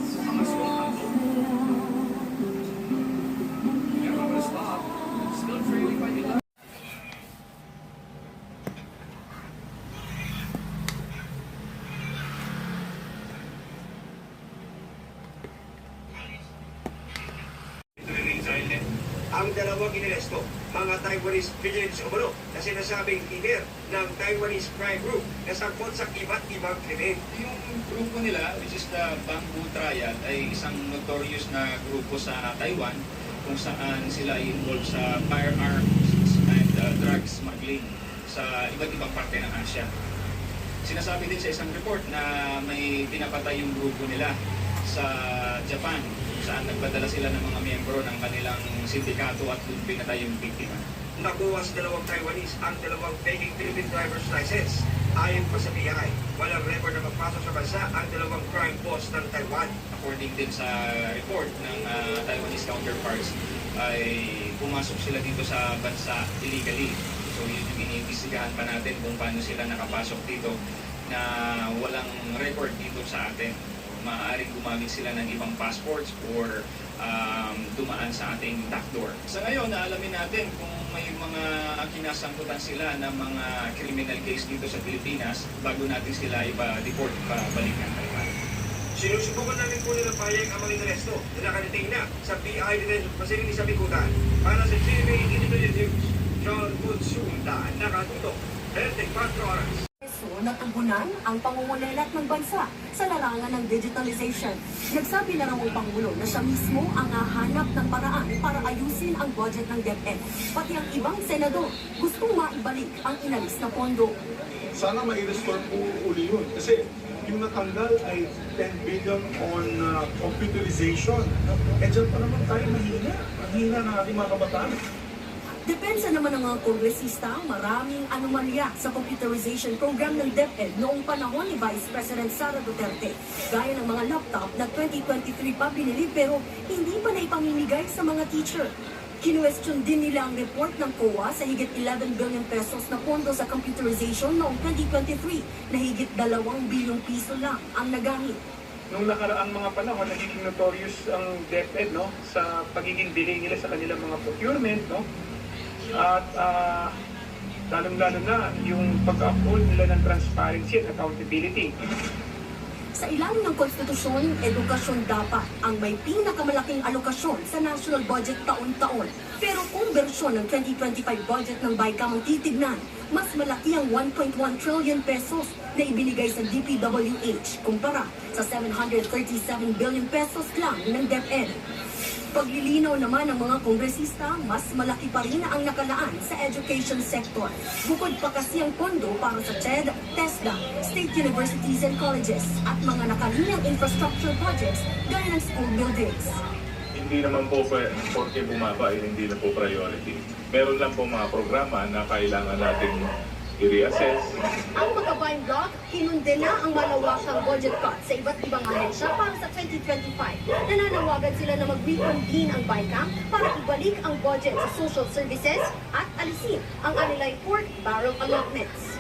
sa pangaswang handog. Never will stop. Still trailing by 11. Ang dalawang iniresto, mga Taiwanese vigilance umano na sinasabing leader ng Taiwanese crime group na sangkot sa iba't ibang krimen. Yung grupo nila, which is the Bamboo Triad, ay isang notorious na grupo sa Taiwan kung saan sila ay involved sa firearms and drug smuggling sa iba't ibang parte ng Asia. Sinasabi din sa isang report na may pinapatay yung grupo nila sa Japan, saan nagpadala sila ng mga miyembro ng kanilang sindikato at doon pinatay yung biktima. Nakuha sa dalawang Taiwanese ang dalawang faking Philippine driver's license. Ayon pa sa BI, walang record na magpasok sa bansa ang dalawang crime boss ng Taiwan. According din sa report ng Taiwanese counterparts, ay pumasok sila dito sa bansa illegally. So yun yung iniimbestigahan pa natin kung paano sila nakapasok dito na walang record dito sa atin. Maaaring gumamit sila ng ibang passports or dumaan sa ating backdoor. Sa ngayon, naalamin natin kung may mga kinasangkutan sila ng mga criminal case dito sa Pilipinas bago natin sila ipa-deport pabalik ng Taiwan. Sinusubukan namin po nilang pahayag ang mga inaresto na nakaliting na sa PI Detention Facility sa Bikutan. Para sa GMA Integrated News, John Kutsunda, nakatutok, 24 oras. Natugunan ang pangungulelat ng bansa sa larangan ng digitalization. Nagsabi na raw ang Pangulo na siya mismo ang hahanap ng paraan para ayusin ang budget ng DepEd. Pati ang ibang senador gustong maibalik ang inalis na pondo. Sana mai-restore po uli yun. Kasi yung natanggal ay 10 billion on computerization. Eh dyan pa naman tayo mahina. Mahina na ating mga kabataan. Depensa naman ng mga kongresista, maraming anomalya sa computerization program ng DepEd noong panahon ni Vice President Sara Duterte. Gaya ng mga laptop na 2023 pa binili pero hindi pa na ipamimigay sa mga teacher. Kinuwestiyon din nila ang report ng COA sa higit 11 billion pesos na pondo sa computerization noong 2023 na higit 2 bilyong piso lang ang nagamit. Nung nakaraang mga panahon, nagiging notorious ang DepEd, no, sa pagiging delay nila sa kanilang mga procurement, no? At lalong-lalo na yung pag-uphold nila ng transparency at accountability. Sa ilalim ng konstitusyon, edukasyon dapat ang may pinakamalaking alokasyon sa national budget taon-taon. Pero kung bersyon ng 2025 budget ng BICAM ang titignan, mas malaki ang 1.1 trillion pesos na ibinigay sa DPWH kumpara sa 737 billion pesos lang ng DepEd. Paglilinaw naman ng mga kongresista, mas malaki pa rin ang nakalaan sa education sector. Bukod pa kasi ang pondo para sa TED, TESDA, state universities and colleges at mga nakalinyang infrastructure projects gaya ng school buildings. Hindi naman po porque bumaba ay hindi na po priority. Meron lang po mga programa na kailangan natin i-reassess. Ang Magkabayan Bloc, hinunde na ang malawakang budget cut sa iba't ibang ahensya para sa 2025. Nananawagan sila na mag-reconvene ang BICAM para ibalik ang budget sa social services at alisin ang anilay pork barrel allotments.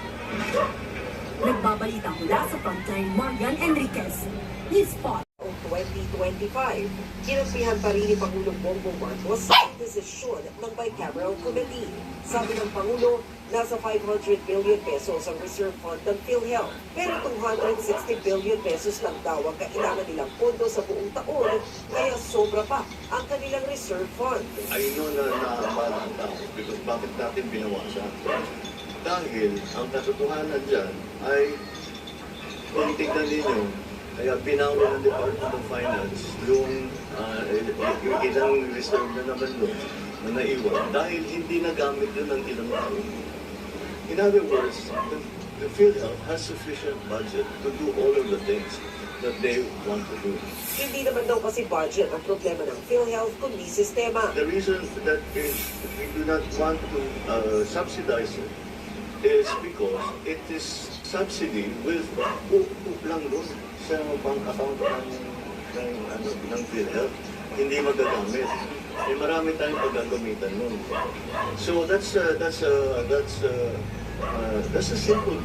Nagbabalita mula sa frontline, Marian Enriquez. News Spot. 2025. Kinampihan pa rin ni Pangulong Bongbong Marcos sa desisyon ng Bicameral Committee. Sabi ng Pangulo, nasa 500 billion pesos ang reserve fund ng PhilHealth. Pero 260 billion pesos lang daw ang kailangan nilang pondo sa buong taon, kaya sobra pa ang kanilang reserve fund. I know na naabalan tao because bakit natin binawasan? Dahil ang katotohanan dyan ay kung tignan ninyo, kaya binawa ng Department of Finance yung ilang reserve na naman doon na naiwan dahil hindi nagamit yun ng ilang taon. In other words, the PhilHealth has sufficient budget to do all of the things that they want to do. Hindi naman daw kasi budget ang problema ng PhilHealth kundi sistema. The reason that we do not want to subsidize it is because it is subsidy with lang doon sa bank account ng PhilHealth. Hindi magagamit. Marami tayong paggagamitan nun. So that's That's a simple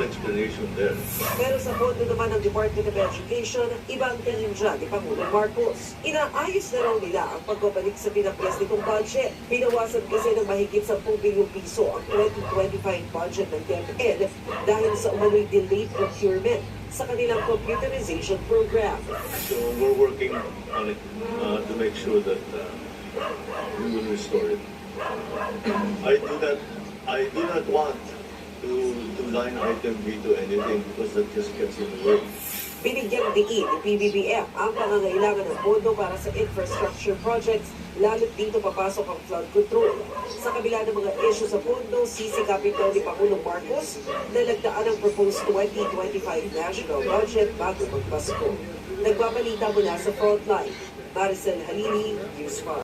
explanation there. Pero sa pondo naman ng Department of Education, ibang tingin dyan ni Pangulong Marcos. Inaayos na raw nila ang pagbabalik sa pinaplas nitong budget. Pinawasan kasi ng mahigit 10 bilyong piso ang 2025 budget ng DepEd dahil sa umano'y delayed procurement sa kanilang computerization program. So we're working on it to make sure that we will restore it. I do not want to line item veto anything because that just gets in the way. Binigyang diin ni PBBM ang pangangailangan ng pondo para sa infrastructure projects, lalo't dito papasok ang flood control. Sa kabila ng mga issue sa pondo, sisikapin daw ni Pangulong Marcos na lagdaan ang proposed 2025 national budget bago magpasko. Nagbabalita mula sa Frontline, Maricel Halili, News 5.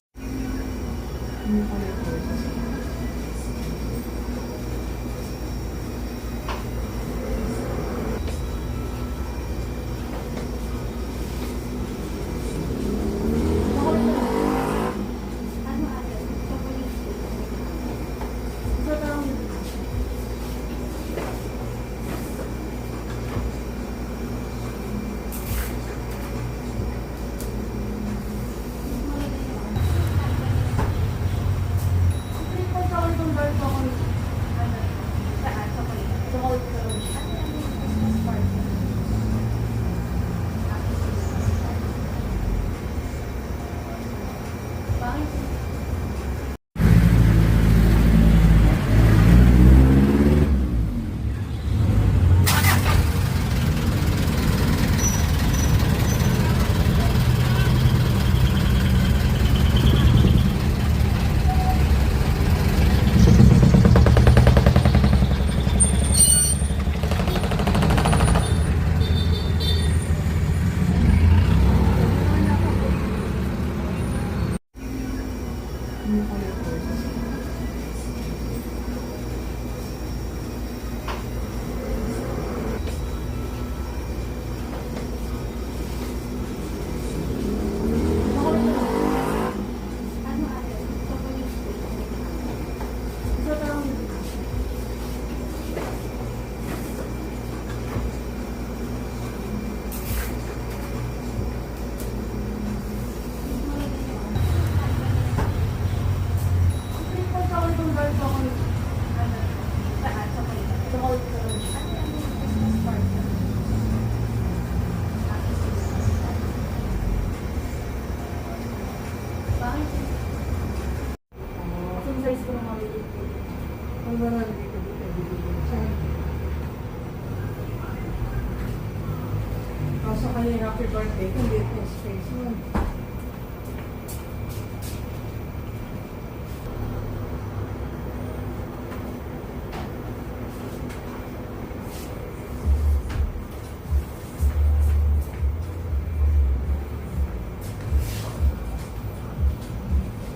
Kaso kanya happy birthday kung dito yung space mo.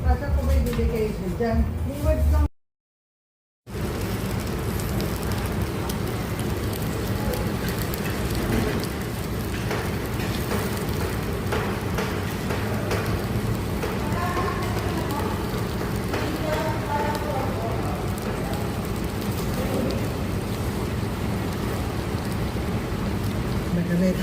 Asa ko ba yung dedication dyan? Yung words lang. Magalit.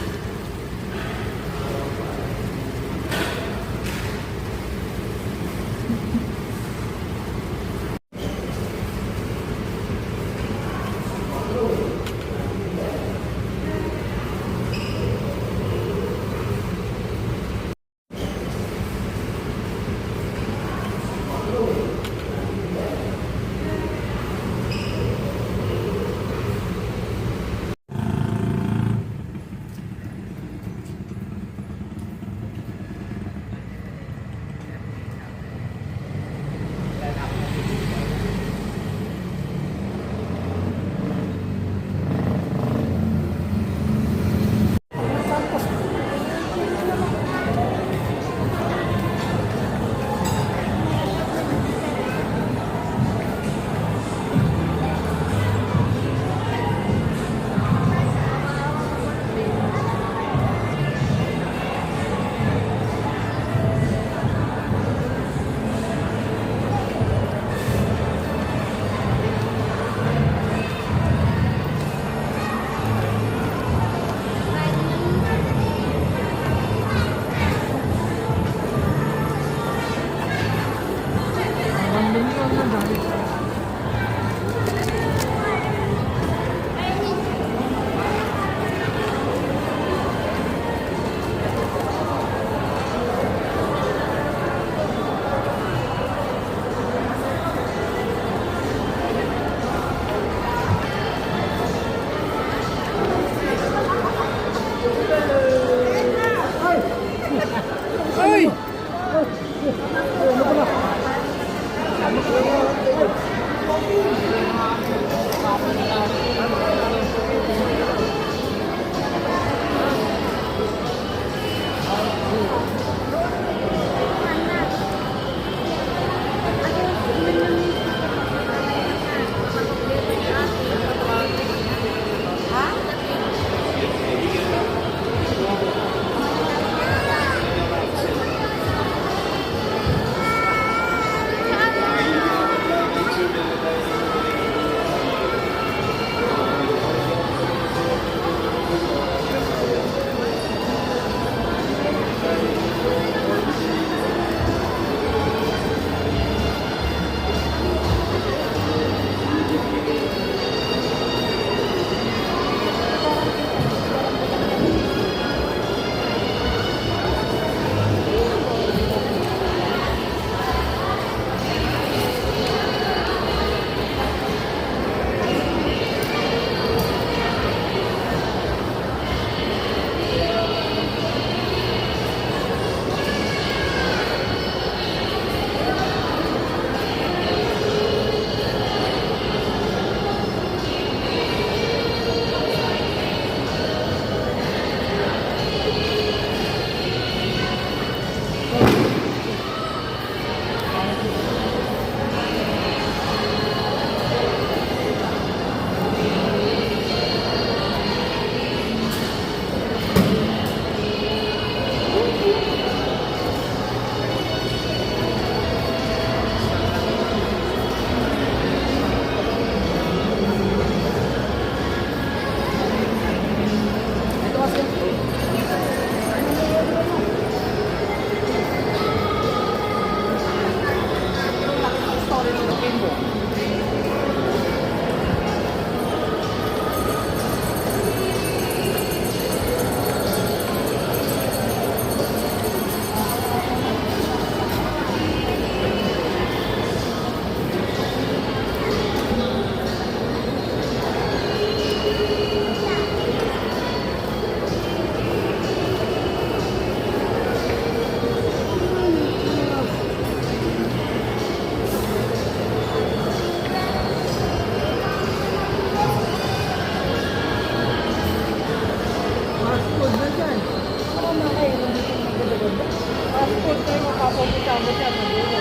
dagat yan, nadulo.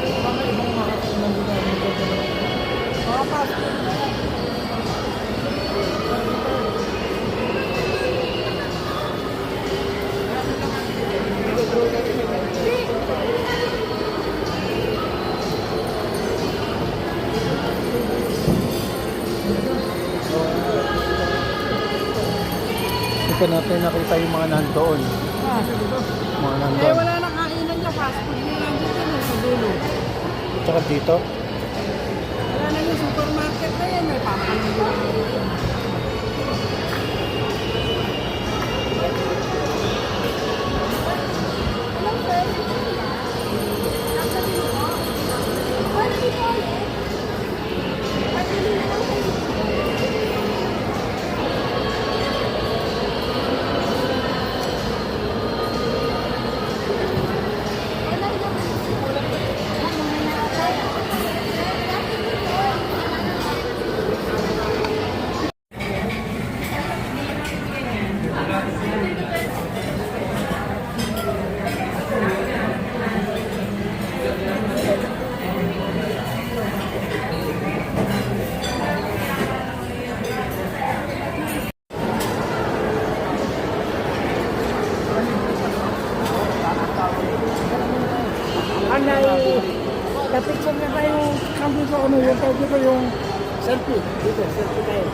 Mga ibang makakasama nila dito. Mga passport na yan. Hindi pa natin nakita yung mga nandoon. Mga Eh, nandoon. wala nang kainan niya. Fast food nila dito sa dulo. Tsaka dito. Wala na yung supermarket na yan. May papanin dito. Anay, kapicture na tayo kami sa ano, yung tayo dito yung selfie. Dito, selfie tayo.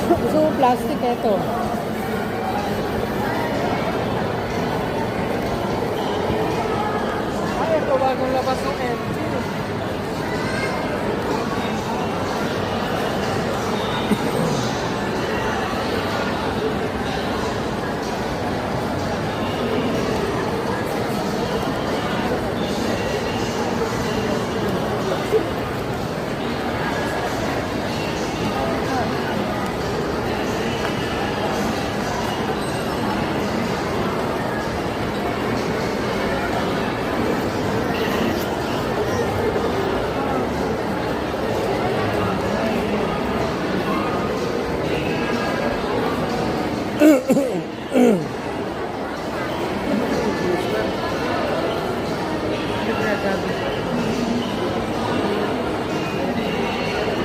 Gusto mo plastic ito. Ay, ito bagong labas ng MG.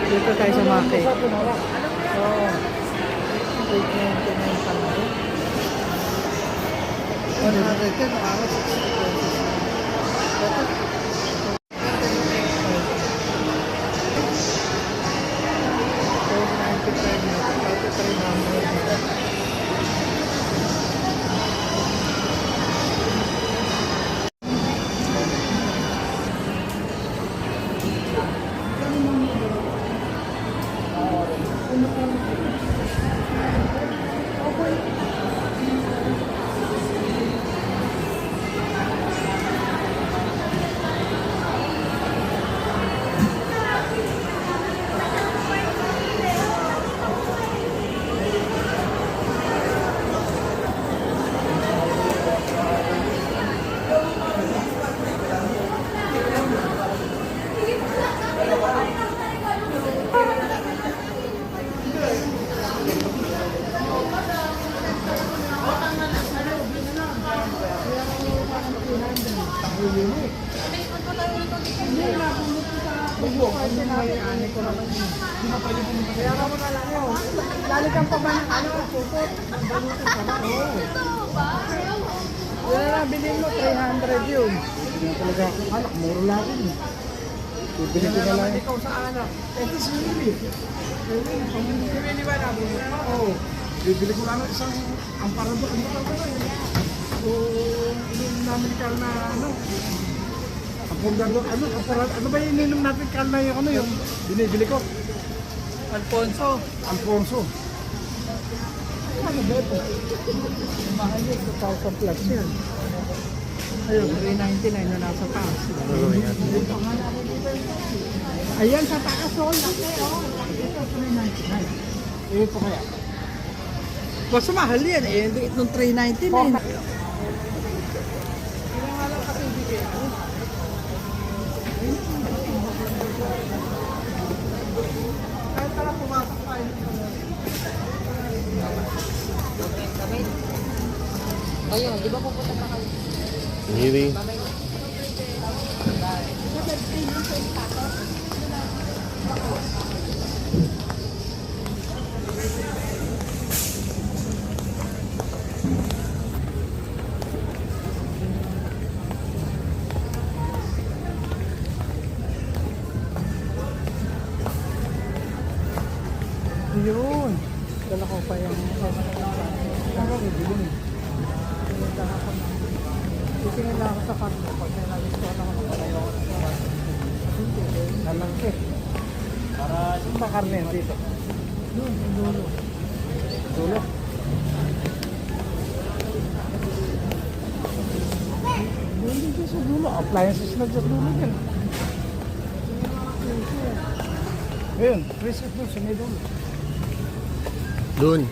Dito tayo sa market. Oo. 899 pa na. 100 ka, nakaka 60 pesos. Lalo kang pa ba ng ano, pupot? Ang balutin ka ba? Oo. Yan na, bilhin mo, 300 yun. Hindi na talaga ako anak, muro lang yun. Bibili ko na lang. Ikaw sa anak. Ito si Willy. Si Willy ba na? Oo. Bibili ko lang isang amparador. Ano ba ba yun? So, ininom namin kal na ano. Amparador, ano? Ano ba yung ininom natin kal na yung ano yung binibili ko? Alfonso. Alfonso. Ano ba ito? Mahal yun, 2,000 plus yan. Ayun, 399 na nasa taas. Ayan, sa taas, oh. Laki, oh. Ito, 399. Ito kaya. Basta mahal yan, eh. Itong 399. kayo. Di ba pupunta pa kayo? Really? Yun. Dala ko pa yung ako bibili eh. Titingin lang ako sa kanto pag may nagustuhan ako ng palayo ako sa kanto. Nalangke. Para yung makarne dito. Yun, yung dulo. Dulo. Yun dito sa dulo. Appliances na sa dulo din. Ayun, reset doon sa may dulo. Doon.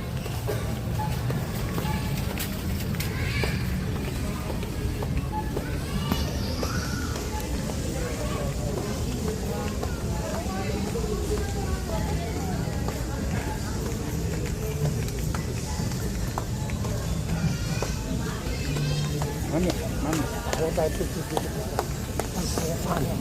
Mami, ako tayo pagsusunod. Ang saya sana.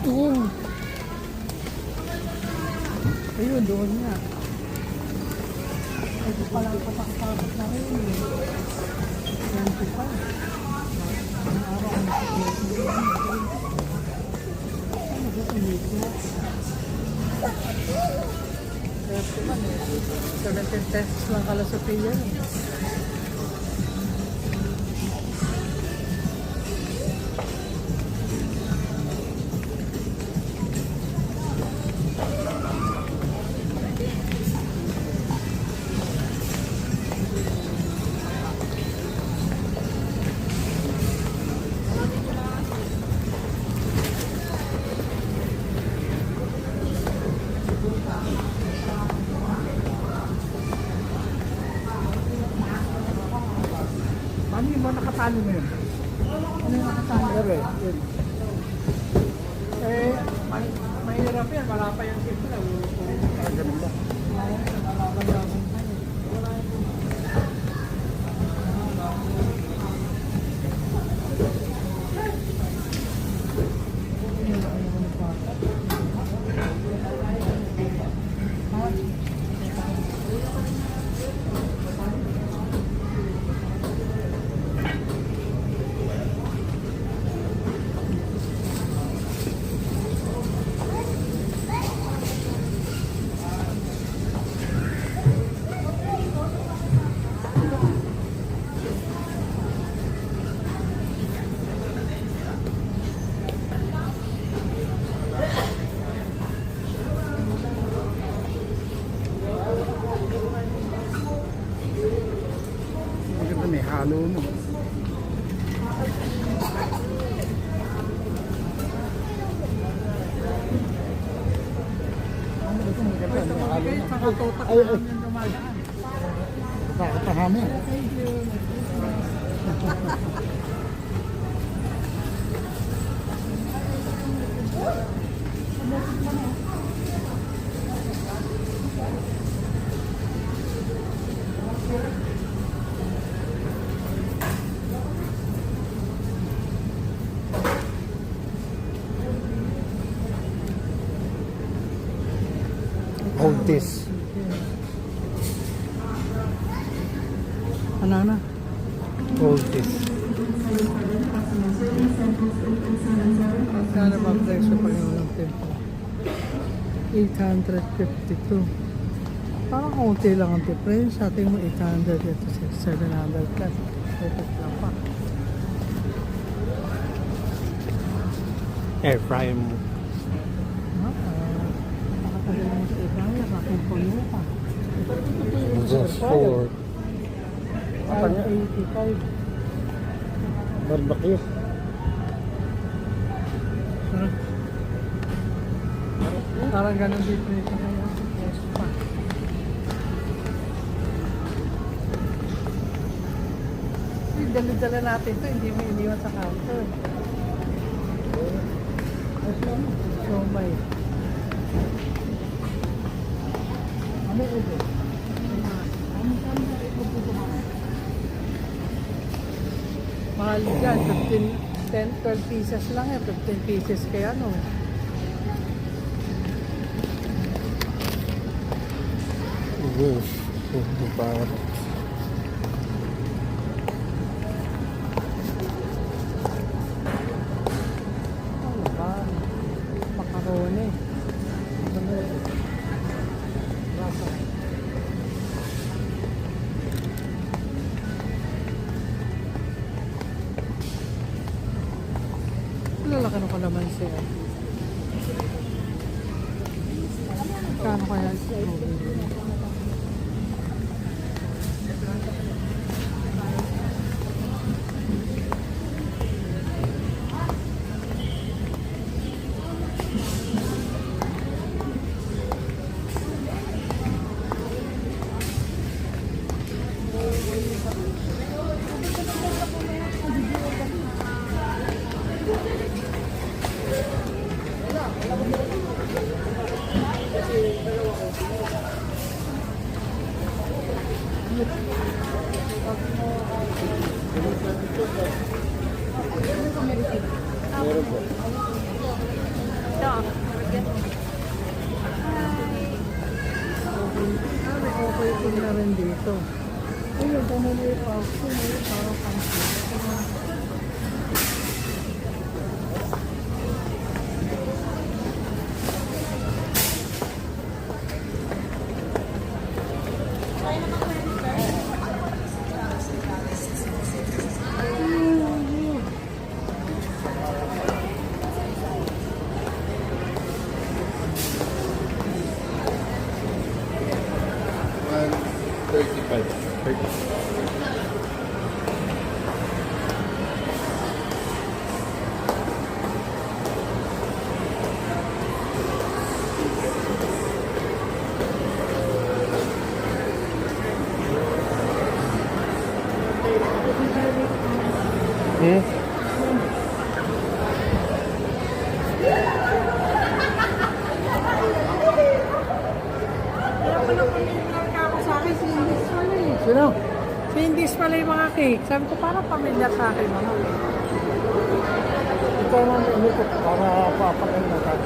Doon. Ayun, doon nga. Ito palang patakapot na rin. 25. Ang araw ang ano ba ito nito? 17 pesos lang kala sa piya. Ano yung mga nakatalo mo yun? Ano yung nakatalo? Yun. Eh, mahirap yan. Wala pa yung tip na. Ganun ba? Nalaban-laban tayo. Maganda may halo no. Nakakatahamin. Hold this. Ano na? Hold this. Magkano ba ang presyo pag yung tempo? 852. Parang konti lang ang difference. Sa ating mo 800 ito 700 plus. Ito lang pa. Air fryer mo. Nakatagal mo sa ikaya. Aking puno pa. Just for 585. barbecue. Parang ganun dito ito kaya. Yes pa. Dali-dala natin ito. Hindi mo iniwan sa counter. Siomay. Ano ito? Mahal dyan, 12 pieces lang yan, 15 pieces kaya no. Yes. Parang Ano ba? Macaroni. Ano? Rasa. Lalaki ng kalamansi. Kano kaya strawberry? meron po. Okay po na rin dito. Ayun, kung may parking, parang campus. Sino? Si Indies pala yung mga cake. Sabi ko, parang pamilyar sa akin. Ano? Ito naman umikot para papakain na tayo.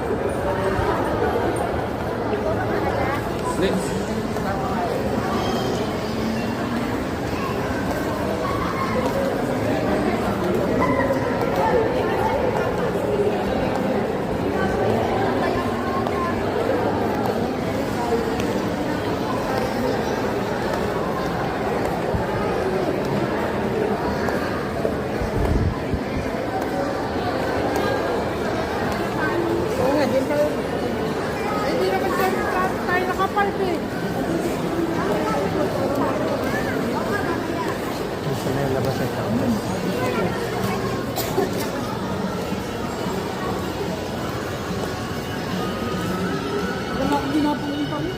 Hindi naman tayo nakapark eh. Gusto na yung labas ay campus. Wala akong ginapangin pa rin.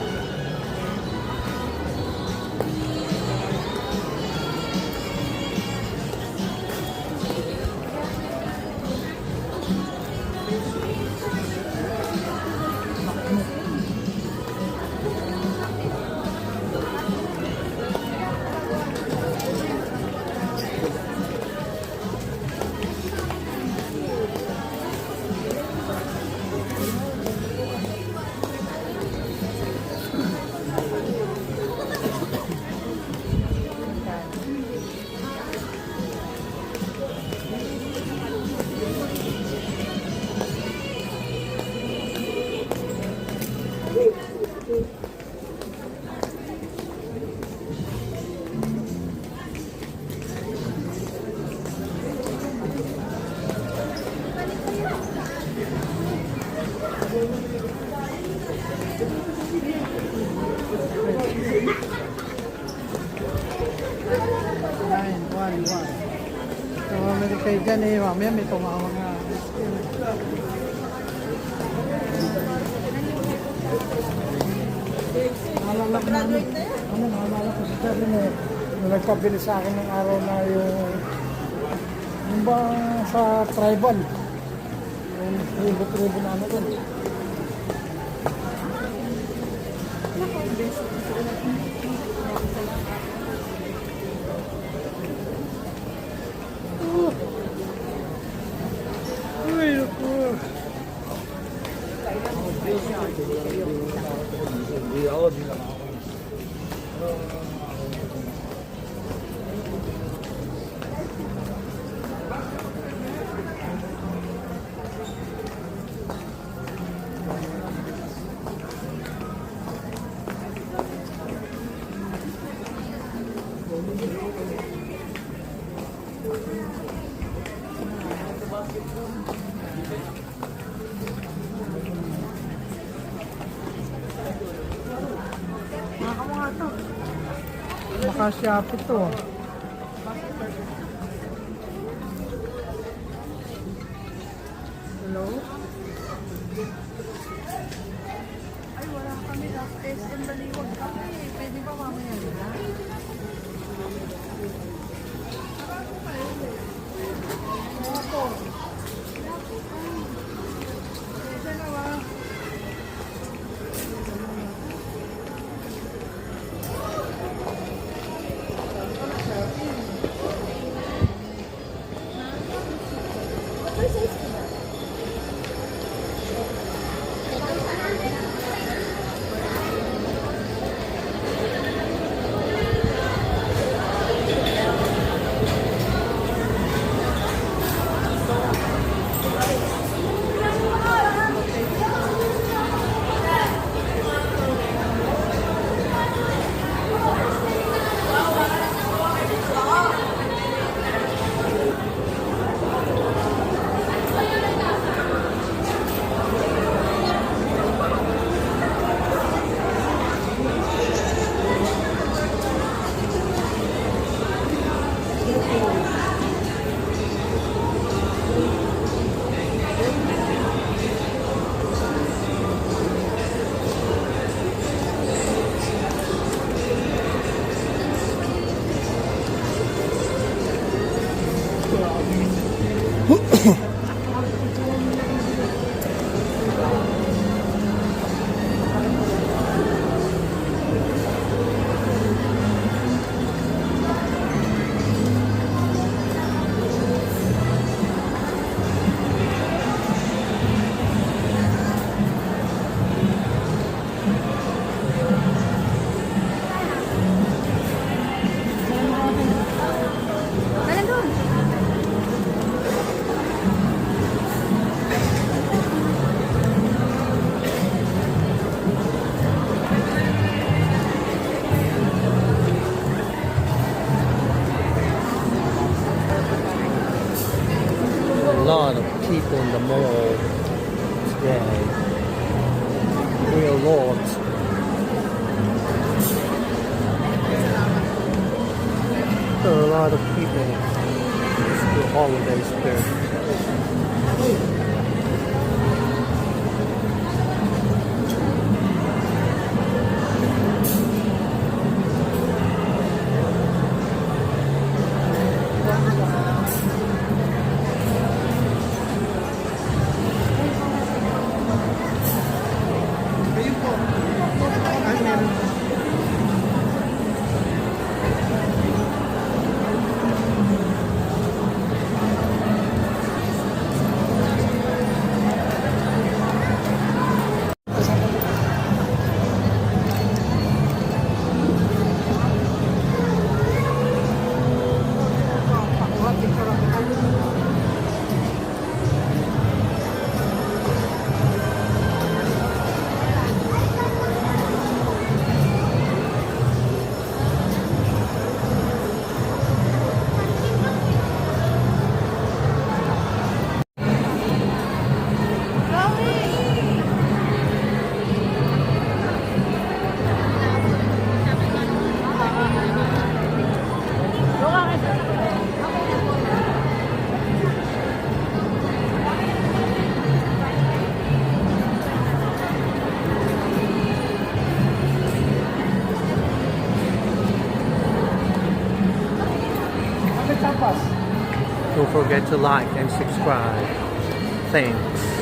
So, may kayo dyan eh, mamaya may tumawag nga. Naalala ko namin, naalala ko sa rin eh, nung nagpabili sa akin ng araw na yung ba sa tribal. Yung tribo na ano doon. Uy, naku. Makashop ito. Hello? Ay, wala kami na. SM Baliwag kami. Pwede ba mamaya nila? A lot of people in the mall today. Real lot. There are a lot of people. It's the holiday spirit. Don't forget to like and subscribe. Thanks.